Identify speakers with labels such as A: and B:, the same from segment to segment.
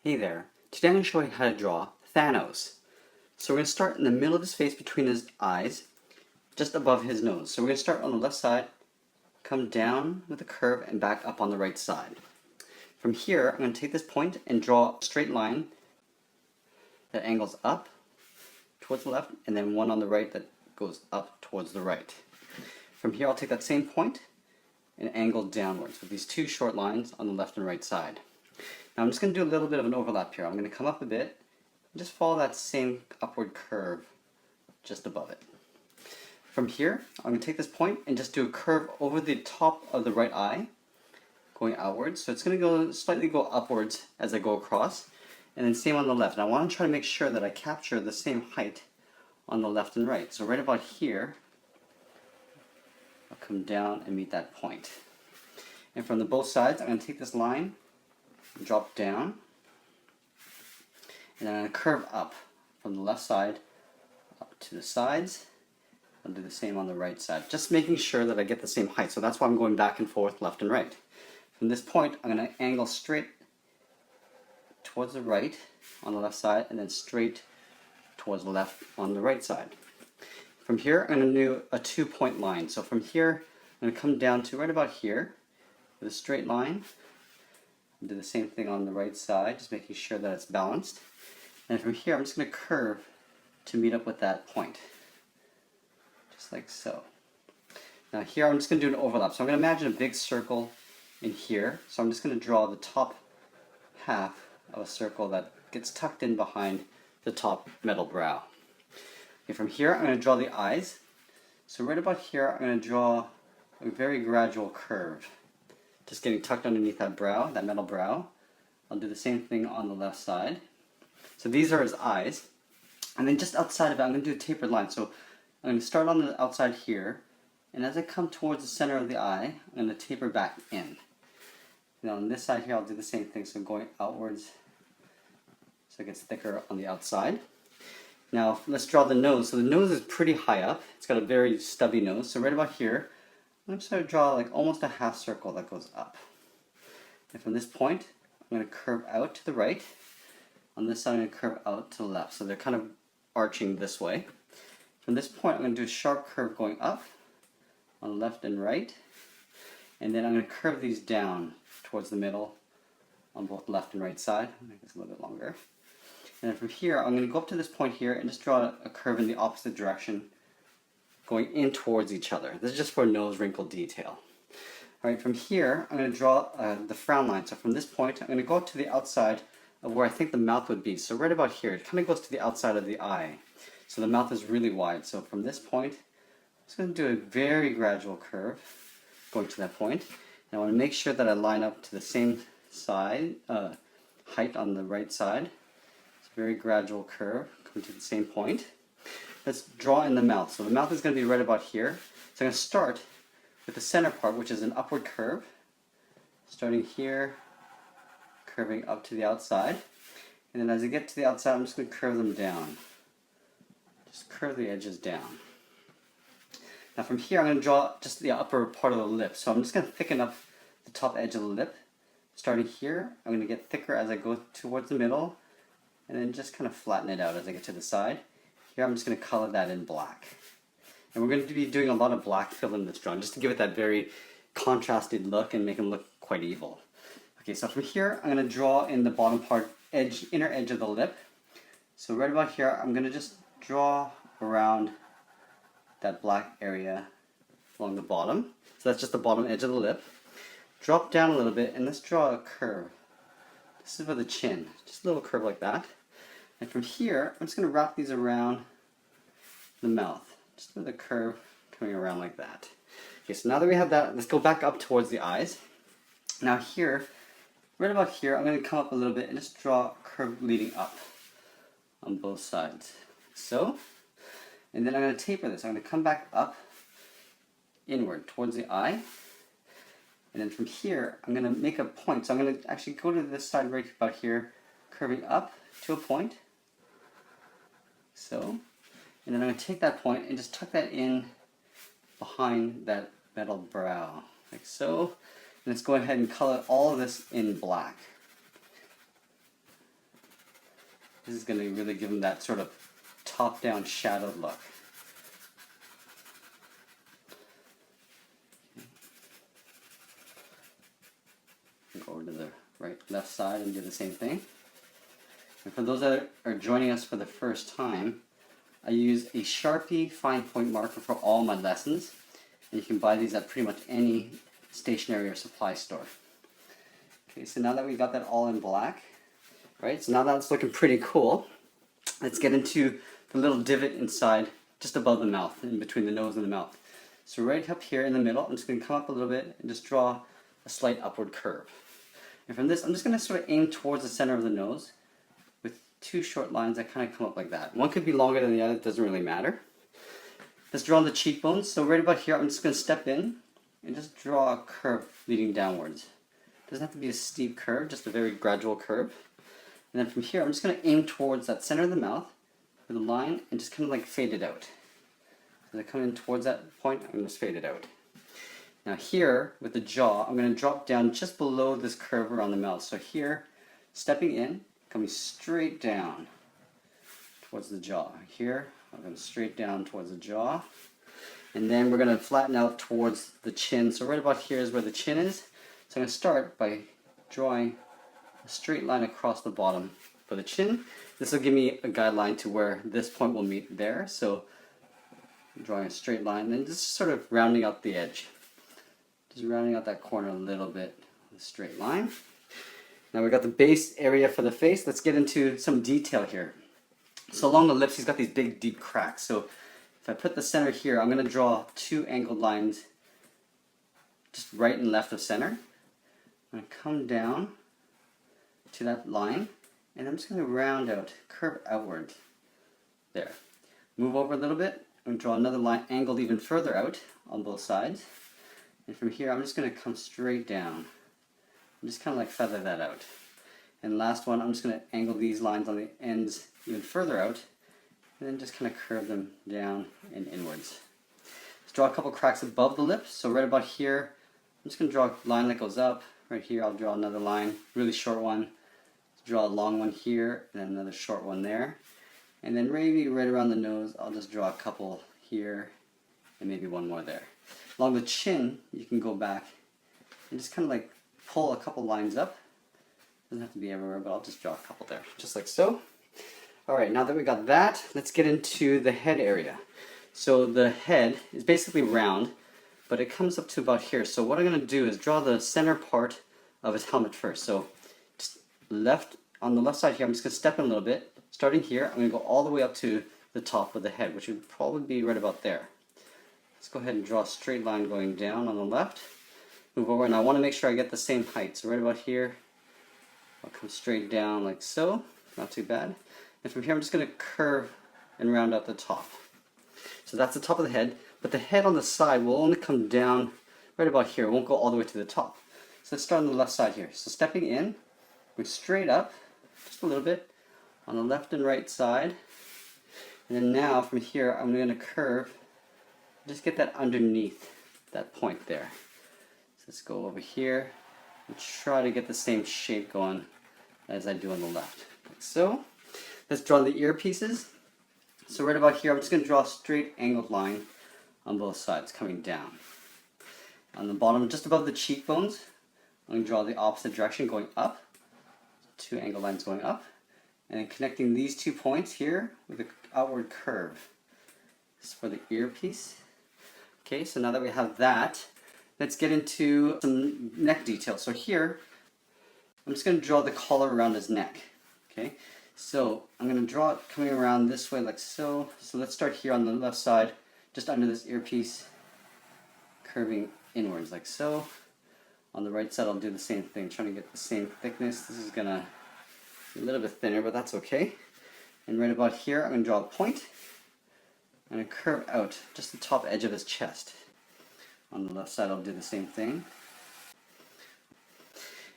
A: Hey there. Today I'm going to show you how to draw Thanos. So we're going to start in the middle of his face between his eyes, just above his nose. So we're going to start on the left side, come down with a curve and back up on the right side. From here, I'm going to take this point and draw a straight line that angles up towards the left, and then one on the right that goes up towards the right. From here, I'll take that same point and angle downwards with these two short lines on the left and right side. Now I'm just going to do a little bit of an overlap here. I'm going to come up a bit and just follow that same upward curve just above it. From here, I'm going to take this point and just do a curve over the top of the right eye, going outwards. So it's going to slightly go upwards as I go across, and then same on the left. And I want to try to make sure that I capture the same height on the left and right. So right about here, I'll come down and meet that point. And from the both sides, I'm going to take this line, drop down, and then I'm going to curve up from the left side up to the sides. I'll do the same on the right side, just making sure that I get the same height. So that's why I'm going back and forth, left and right. From this point, I'm going to angle straight towards the right on the left side, and then straight towards the left on the right side. From here, I'm going to do a 2-point line. So from here, I'm going to come down to right about here with a straight line. Do the same thing on the right side, just making sure that it's balanced. And from here, I'm just going to curve to meet up with that point. Just like so. Now here, I'm just going to do an overlap. So I'm going to imagine a big circle in here. So I'm just going to draw the top half of a circle that gets tucked in behind the top metal brow. Okay, from here, I'm going to draw the eyes. So right about here, I'm going to draw a very gradual curve, just getting tucked underneath that brow, that metal brow. I'll do the same thing on the left side. So these are his eyes. And then just outside of it, I'm going to do a tapered line. So I'm going to start on the outside here, and as I come towards the center of the eye, I'm going to taper back in. Now on this side here, I'll do the same thing, so going outwards so it gets thicker on the outside. Now let's draw the nose. So the nose is pretty high up. It's got a very stubby nose. So right about here, I'm just going to draw like almost a half circle that goes up. And from this point, I'm going to curve out to the right. On this side, I'm going to curve out to the left. So they're kind of arching this way. From this point, I'm going to do a sharp curve going up on left and right. And then I'm going to curve these down towards the middle on both left and right side. I'll make this a little bit longer. And then from here, I'm going to go up to this point here and just draw a curve in the opposite direction, going in towards each other. This is just for nose wrinkle detail. Alright, from here, I'm going to draw the frown line. So from this point, I'm going to go up to the outside of where I think the mouth would be. So right about here, it kind of goes to the outside of the eye. So the mouth is really wide. So from this point, I'm just going to do a very gradual curve going to that point. And I want to make sure that I line up to the same side, height on the right side. It's a very gradual curve coming to the same point. Let's draw in the mouth. So the mouth is going to be right about here. So I'm going to start with the center part, which is an upward curve. Starting here, curving up to the outside. And then as I get to the outside, I'm just going to curve them down. Just curve the edges down. Now from here, I'm going to draw just the upper part of the lip. So I'm just going to thicken up the top edge of the lip. Starting here, I'm going to get thicker as I go towards the middle, and then just kind of flatten it out as I get to the side. Here I'm just going to color that in black. And we're going to be doing a lot of black fill in this drawing, just to give it that very contrasted look and make him look quite evil. Okay, so from here, I'm going to draw in the bottom part, inner edge of the lip. So right about here, I'm going to just draw around that black area along the bottom. So that's just the bottom edge of the lip. Drop down a little bit, and let's draw a curve. This is for the chin, just a little curve like that. And from here, I'm just going to wrap these around the mouth, just with a curve coming around like that. Okay, so now that we have that, let's go back up towards the eyes. Now here, right about here, I'm going to come up a little bit and just draw a curve leading up on both sides. So, and then I'm going to taper this. I'm going to come back up, inward, towards the eye. And then from here, I'm going to make a point. So I'm going to actually go to this side right about here, curving up to a point. So, and then I'm going to take that point and just tuck that in behind that metal brow, like so. And let's go ahead and color all of this in black. This is going to really give him that sort of top-down shadowed look. Go over to the left side and do the same thing. And for those that are joining us for the first time, I use a Sharpie fine point marker for all my lessons. And you can buy these at pretty much any stationery or supply store. Okay, so now that we've got that all in black, right, so now that's looking pretty cool, let's get into the little divot inside, just above the mouth, in between the nose and the mouth. So right up here in the middle, I'm just going to come up a little bit and just draw a slight upward curve. And from this, I'm just going to sort of aim towards the center of the nose with two short lines that kind of come up like that. One could be longer than the other, it doesn't really matter. Let's draw the cheekbones. So right about here, I'm just going to step in and just draw a curve leading downwards. It doesn't have to be a steep curve, just a very gradual curve. And then from here, I'm just going to aim towards that center of the mouth with a line and just kind of like fade it out. So as I come in towards that point, I'm going to just fade it out. Now here, with the jaw, I'm going to drop down just below this curve around the mouth. So here, stepping in, coming straight down towards the jaw. Here, I'm going straight down towards the jaw. And then we're going to flatten out towards the chin. So right about here is where the chin is. So I'm going to start by drawing a straight line across the bottom for the chin. This will give me a guideline to where this point will meet there. So I'm drawing a straight line and then just sort of rounding out the edge. Just rounding out that corner a little bit with a straight line. Now we've got the base area for the face. Let's get into some detail here. So along the lips, he's got these big, deep cracks. So if I put the center here, I'm going to draw two angled lines just right and left of center. I'm going to come down to that line, and I'm just going to round out, curve outward. There. Move over a little bit, and draw another line angled even further out on both sides. And from here, I'm just going to come straight down. And just kind of like feather that out. And last one, I'm just going to angle these lines on the ends even further out, and then just kind of curve them down and inwards. Let's draw a couple cracks above the lips. So right about here, I'm just going to draw a line that goes up. Right here, I'll draw another line, really short one. Draw a long one here, and then another short one there. And then maybe right around the nose, I'll just draw a couple here, and maybe one more there. Along the chin, you can go back and just kind of like pull a couple lines up. Doesn't have to be everywhere, but I'll just draw a couple there, just like so. Alright, now that we got that, let's get into the head area. So the head is basically round, but it comes up to about here. So what I'm going to do is draw the center part of his helmet first. So just on the left side here, I'm just going to step in a little bit. Starting here, I'm going to go all the way up to the top of the head, which would probably be right about there. Let's go ahead and draw a straight line going down on the left. Move over, and I want to make sure I get the same height. So right about here, I'll come straight down like so. Not too bad. And from here, I'm just going to curve and round out the top. So that's the top of the head, but the head on the side will only come down right about here. It won't go all the way to the top. So let's start on the left side here. So stepping in, going straight up, just a little bit, on the left and right side. And then now, from here, I'm going to curve, just get that underneath that point there. So let's go over here and try to get the same shape going as I do on the left, like so. Let's draw the earpieces. So right about here, I'm just going to draw a straight angled line on both sides, coming down. On the bottom, just above the cheekbones, I'm going to draw the opposite direction, going up. Two angled lines going up. And then connecting these 2 points here with an outward curve. This is for the earpiece. Okay, so now that we have that, let's get into some neck detail. So here, I'm just going to draw the collar around his neck. Okay, so I'm going to draw it coming around this way like so. So let's start here on the left side, just under this earpiece, curving inwards like so. On the right side, I'll do the same thing, trying to get the same thickness. This is going to be a little bit thinner, but that's okay. And right about here, I'm going to draw a point. I'm going to curve out just the top edge of his chest. On the left side, I'll do the same thing.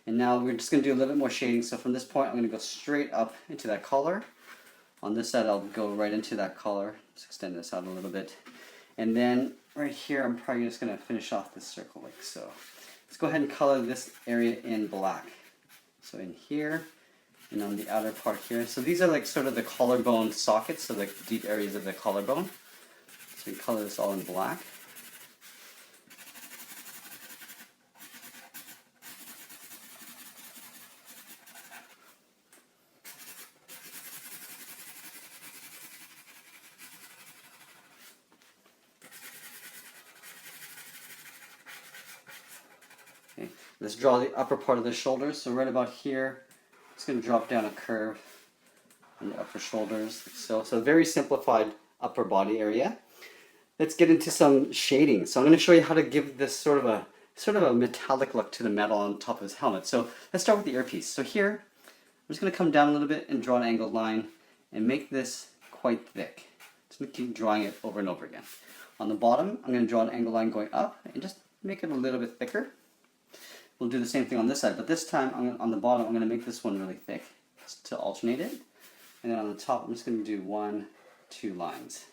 A: And now we're just going to do a little bit more shading. So from this point, I'm going to go straight up into that collar. On this side, I'll go right into that collar. Let's extend this out a little bit. And then right here, I'm probably just going to finish off this circle like so. Let's go ahead and color this area in black. So in here, and on the outer part here. So these are like sort of the collarbone sockets, so the deep areas of the collarbone. So we color this all in black. Okay. Let's draw the upper part of the shoulders. So right about here, it's going to drop down a curve on the upper shoulders, like so. So a very simplified upper body area. Let's get into some shading. So I'm going to show you how to give this sort of a metallic look to the metal on top of his helmet. So let's start with the earpiece. So here, I'm just going to come down a little bit and draw an angled line and make this quite thick. Just going to keep drawing it over and over again. On the bottom, I'm going to draw an angled line going up and just make it a little bit thicker. We'll do the same thing on this side, but this time on the bottom, I'm going to make this one really thick just to alternate it. And then on the top, I'm just going to do 1, 2 lines.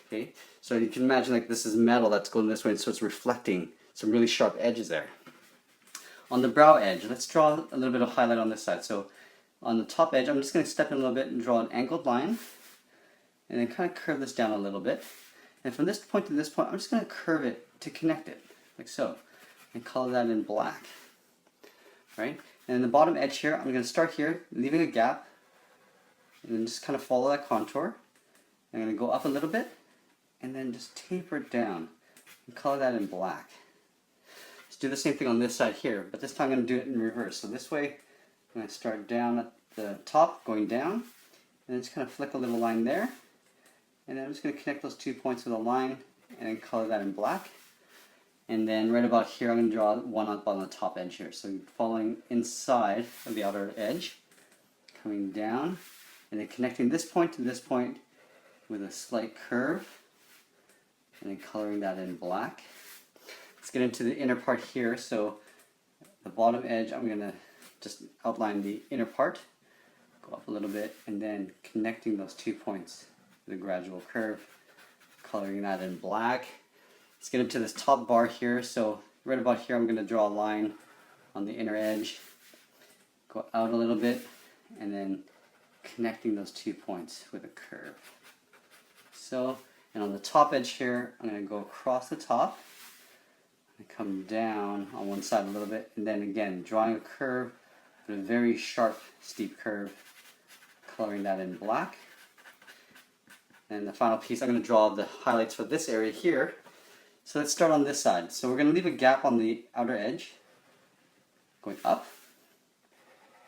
A: Okay, so you can imagine like this is metal that's going this way, so it's reflecting some really sharp edges there. On the brow edge, let's draw a little bit of highlight on this side. So on the top edge, I'm just going to step in a little bit and draw an angled line, and then kind of curve this down a little bit. And from this point to this point, I'm just going to curve it to connect it, like so, and color that in black. Right? And in the bottom edge here, I'm going to start here, leaving a gap, and then just kind of follow that contour. I'm going to go up a little bit, and then just taper it down, and color that in black. Let's do the same thing on this side here, but this time I'm going to do it in reverse. So this way, I'm going to start down at the top, going down, and then just kind of flick a little line there, and then I'm just going to connect those 2 points with a line, and then color that in black. And then right about here, I'm going to draw one up on the top edge here. So following inside of the outer edge, coming down, and then connecting this point to this point with a slight curve, and then coloring that in black. Let's get into the inner part here. So the bottom edge, I'm going to just outline the inner part, go up a little bit, and then connecting those 2 points with a gradual curve, coloring that in black. Let's get into this top bar here. So right about here, I'm going to draw a line on the inner edge, go out a little bit, and then connecting those 2 points with a curve. So, and on the top edge here, I'm going to go across the top, and come down on one side a little bit, and then again, drawing a curve, but a very sharp, steep curve, coloring that in black. And the final piece, I'm going to draw the highlights for this area here. So let's start on this side. So we're going to leave a gap on the outer edge, going up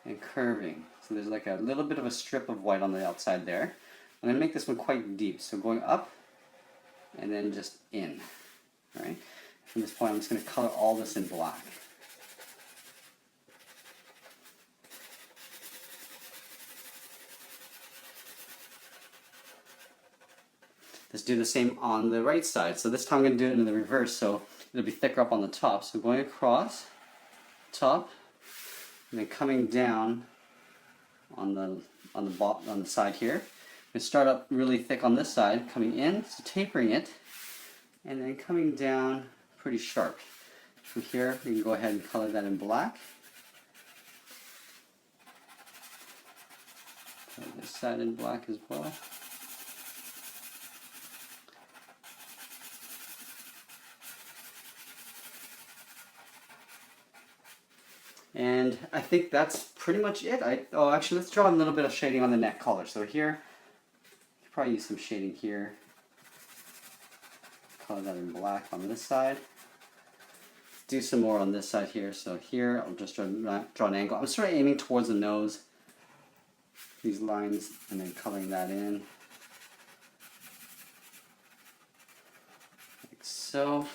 A: and curving. So there's like a little bit of a strip of white on the outside there. I'm going to make this one quite deep. So going up and then just in. All right? From this point, I'm just going to color all this in black. Let's do the same on the right side. So this time I'm going to do it in the reverse, so it'll be thicker up on the top. So going across, top, and then coming down on the side here. I'm going to start up really thick on this side, coming in, so tapering it, and then coming down pretty sharp. From here, you can go ahead and color that in black. Color this side in black as well. And I think that's pretty much it. Oh, actually, let's draw a little bit of shading on the neck collar. So here, you could probably use some shading here. Color that in black on this side. Let's do some more on this side here. So here, I'll just draw an angle. I'm sort of aiming towards the nose. These lines, and then coloring that in. Like so.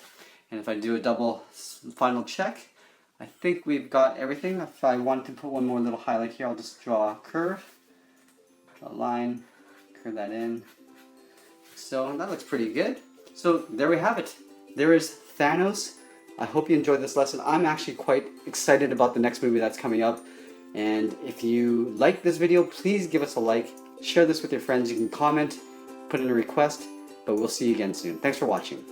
A: And if I do a double final check, I think we've got everything. If I want to put one more little highlight here, I'll just draw a curve, draw a line, curve that in. So that looks pretty good. So there we have it. There is Thanos. I hope you enjoyed this lesson. I'm actually quite excited about the next movie that's coming up. And if you like this video, please give us a like. Share this with your friends. You can comment, put in a request, but we'll see you again soon. Thanks for watching.